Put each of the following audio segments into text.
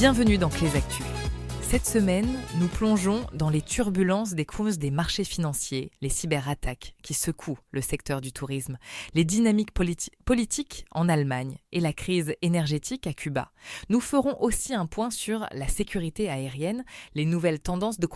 Bienvenue dans Clés Actu. Cette semaine, nous plongeons dans les turbulences des courses des marchés financiers, les cyberattaques qui secouent le secteur du tourisme, les dynamiques politiques en Allemagne et la crise énergétique à Cuba. Nous ferons aussi un point sur la sécurité aérienne, les nouvelles tendances de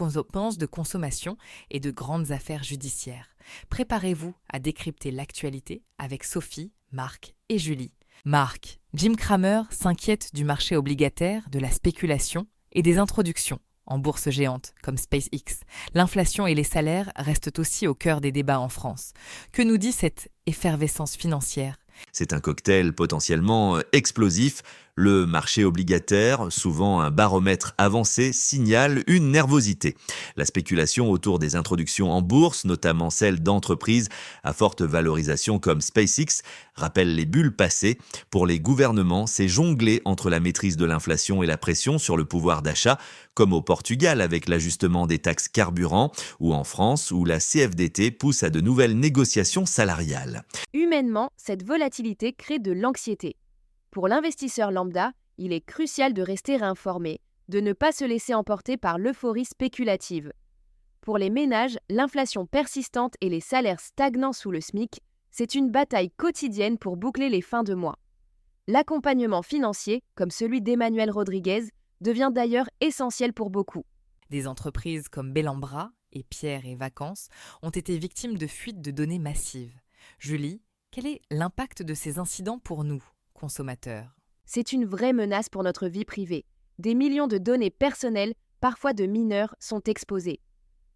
consommation et de grandes affaires judiciaires. Préparez-vous à décrypter l'actualité avec Sophie, Marc et Julie. Marc, Jim Cramer s'inquiète du marché obligataire, de la spéculation et des introductions en bourse géante comme SpaceX. L'inflation et les salaires restent aussi au cœur des débats en France. Que nous dit cette effervescence financière ? C'est un cocktail potentiellement explosif. Le marché obligataire, souvent un baromètre avancé, signale une nervosité. La spéculation autour des introductions en bourse, notamment celle d'entreprises à forte valorisation comme SpaceX, rappelle les bulles passées. Pour les gouvernements, c'est jongler entre la maîtrise de l'inflation et la pression sur le pouvoir d'achat, comme au Portugal avec l'ajustement des taxes carburant, ou en France où la CFDT pousse à de nouvelles négociations salariales. Humainement, cette volatilité crée de l'anxiété. Pour l'investisseur lambda, il est crucial de rester informé, de ne pas se laisser emporter par l'euphorie spéculative. Pour les ménages, l'inflation persistante et les salaires stagnants sous le SMIC, c'est une bataille quotidienne pour boucler les fins de mois. L'accompagnement financier, comme celui d'Emmanuel Rodriguez, devient d'ailleurs essentiel pour beaucoup. Des entreprises comme Bellambra et Pierre et Vacances ont été victimes de fuites de données massives. Julie, quel est l'impact de ces incidents pour nous, consommateurs ? C'est une vraie menace pour notre vie privée. Des millions de données personnelles, parfois de mineurs, sont exposées.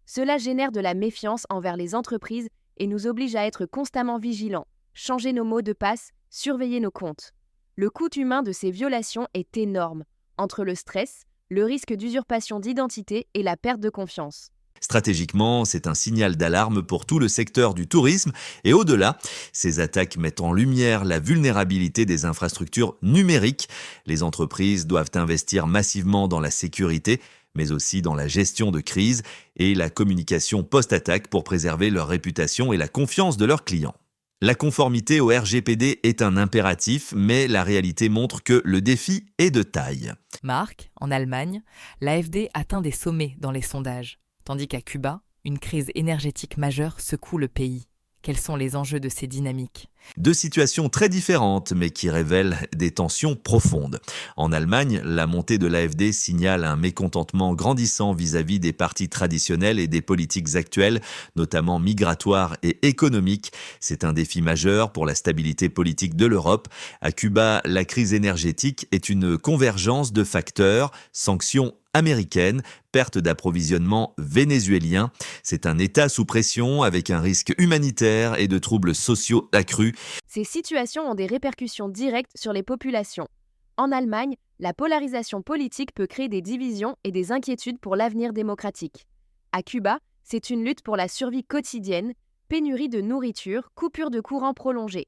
Cela génère de la méfiance envers les entreprises et nous oblige à être constamment vigilants, changer nos mots de passe, surveiller nos comptes. Le coût humain de ces violations est énorme, entre le stress, le risque d'usurpation d'identité et la perte de confiance. Stratégiquement, c'est un signal d'alarme pour tout le secteur du tourisme et au-delà, ces attaques mettent en lumière la vulnérabilité des infrastructures numériques. Les entreprises doivent investir massivement dans la sécurité, mais aussi dans la gestion de crise et la communication post-attaque pour préserver leur réputation et la confiance de leurs clients. La conformité au RGPD est un impératif, mais la réalité montre que le défi est de taille. Marc, en Allemagne, l'AfD atteint des sommets dans les sondages. Tandis qu'à Cuba, une crise énergétique majeure secoue le pays. Quels sont les enjeux de ces dynamiques ? Deux situations très différentes, mais qui révèlent des tensions profondes. En Allemagne, la montée de l'AfD signale un mécontentement grandissant vis-à-vis des partis traditionnels et des politiques actuelles, notamment migratoires et économiques. C'est un défi majeur pour la stabilité politique de l'Europe. À Cuba, la crise énergétique est une convergence de facteurs, sanctions américaine, perte d'approvisionnement vénézuélien. C'est un État sous pression avec un risque humanitaire et de troubles sociaux accrus. Ces situations ont des répercussions directes sur les populations. En Allemagne, la polarisation politique peut créer des divisions et des inquiétudes pour l'avenir démocratique. À Cuba, c'est une lutte pour la survie quotidienne, pénurie de nourriture, coupure de courant prolongée.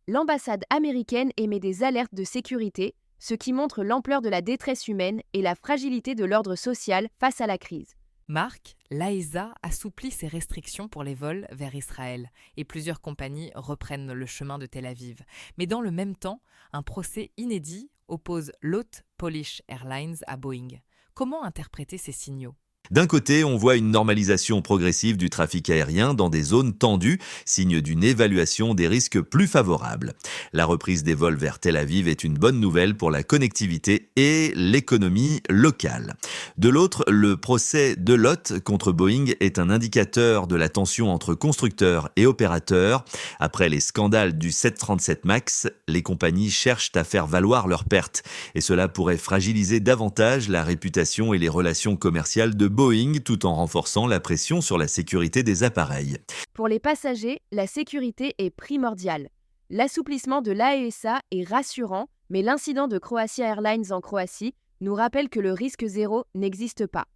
L'ambassade américaine émet des alertes de sécurité, ce qui montre l'ampleur de la détresse humaine et la fragilité de l'ordre social face à la crise. Marc, l'AESA assouplit ses restrictions pour les vols vers Israël et plusieurs compagnies reprennent le chemin de Tel Aviv. Mais dans le même temps, un procès inédit oppose l'hôte Polish Airlines à Boeing. Comment interpréter ces signaux ? D'un côté, on voit une normalisation progressive du trafic aérien dans des zones tendues, signe d'une évaluation des risques plus favorable. La reprise des vols vers Tel Aviv est une bonne nouvelle pour la connectivité et l'économie locale. De l'autre, le procès de Lot contre Boeing est un indicateur de la tension entre constructeurs et opérateurs. Après les scandales du 737 MAX, les compagnies cherchent à faire valoir leurs pertes. Et cela pourrait fragiliser davantage la réputation et les relations commerciales de Boeing tout en renforçant la pression sur la sécurité des appareils. Pour les passagers, la sécurité est primordiale. L'assouplissement de l'AESA est rassurant, mais l'incident de Croatia Airlines en Croatie nous rappelle que le risque zéro n'existe pas.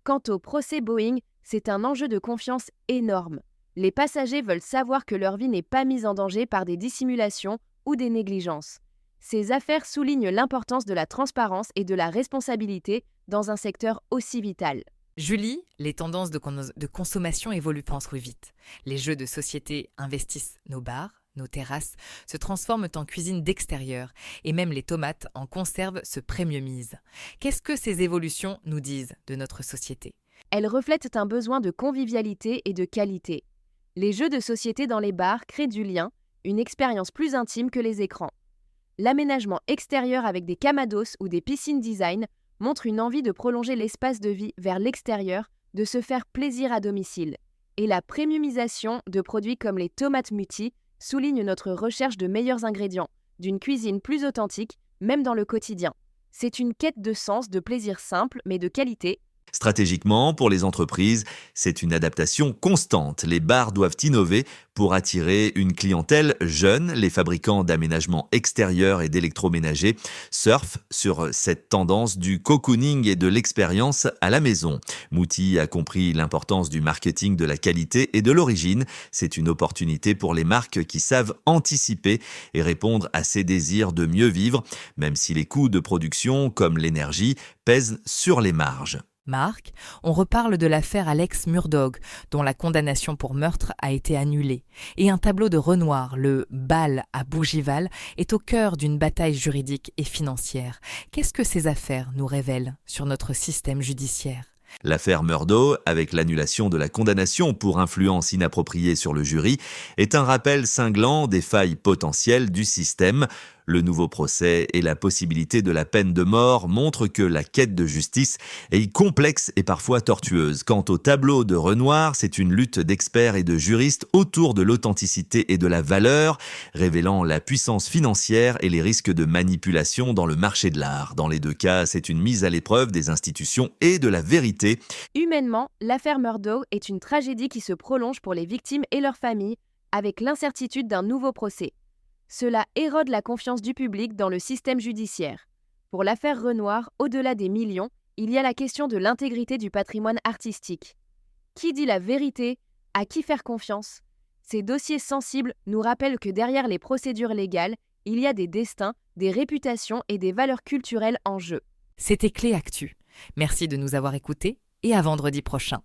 Quant au procès Boeing, c'est un enjeu de confiance énorme. Les passagers veulent savoir que leur vie n'est pas mise en danger par des dissimulations ou des négligences. Ces affaires soulignent l'importance de la transparence et de la responsabilité dans un secteur aussi vital. Julie, les tendances de consommation évoluent trop vite. Les jeux de société investissent nos bars, Nos terrasses se transforment en cuisine d'extérieur et même les tomates en conserve se premiumisent. Qu'est-ce que ces évolutions nous disent de notre société ? Elles reflètent un besoin de convivialité et de qualité. Les jeux de société dans les bars créent du lien, une expérience plus intime que les écrans. L'aménagement extérieur avec des camados ou des piscines design montre une envie de prolonger l'espace de vie vers l'extérieur, de se faire plaisir à domicile. Et la premiumisation de produits comme les tomates muti souligne notre recherche de meilleurs ingrédients, d'une cuisine plus authentique, même dans le quotidien. C'est une quête de sens, de plaisir simple, mais de qualité. Stratégiquement, pour les entreprises, c'est une adaptation constante. Les bars doivent innover pour attirer une clientèle jeune. Les fabricants d'aménagements extérieurs et d'électroménagers surfent sur cette tendance du cocooning et de l'expérience à la maison. Mouti a compris l'importance du marketing de la qualité et de l'origine. C'est une opportunité pour les marques qui savent anticiper et répondre à ces désirs de mieux vivre, même si les coûts de production, comme l'énergie, pèsent sur les marges. Marc, on reparle de l'affaire Alex Murdaugh, dont la condamnation pour meurtre a été annulée. Et un tableau de Renoir, le Bal à Bougival, est au cœur d'une bataille juridique et financière. Qu'est-ce que ces affaires nous révèlent sur notre système judiciaire ? L'affaire Murdaugh, avec l'annulation de la condamnation pour influence inappropriée sur le jury, est un rappel cinglant des failles potentielles du système. Le nouveau procès et la possibilité de la peine de mort montrent que la quête de justice est complexe et parfois tortueuse. Quant au tableau de Renoir, c'est une lutte d'experts et de juristes autour de l'authenticité et de la valeur, révélant la puissance financière et les risques de manipulation dans le marché de l'art. Dans les deux cas, c'est une mise à l'épreuve des institutions et de la vérité. Humainement, l'affaire Murdaugh est une tragédie qui se prolonge pour les victimes et leurs familles, avec l'incertitude d'un nouveau procès. Cela érode la confiance du public dans le système judiciaire. Pour l'affaire Renoir, au-delà des millions, il y a la question de l'intégrité du patrimoine artistique. Qui dit la vérité ? À qui faire confiance ? Ces dossiers sensibles nous rappellent que derrière les procédures légales, il y a des destins, des réputations et des valeurs culturelles en jeu. C'était Clé Actu. Merci de nous avoir écoutés et à vendredi prochain.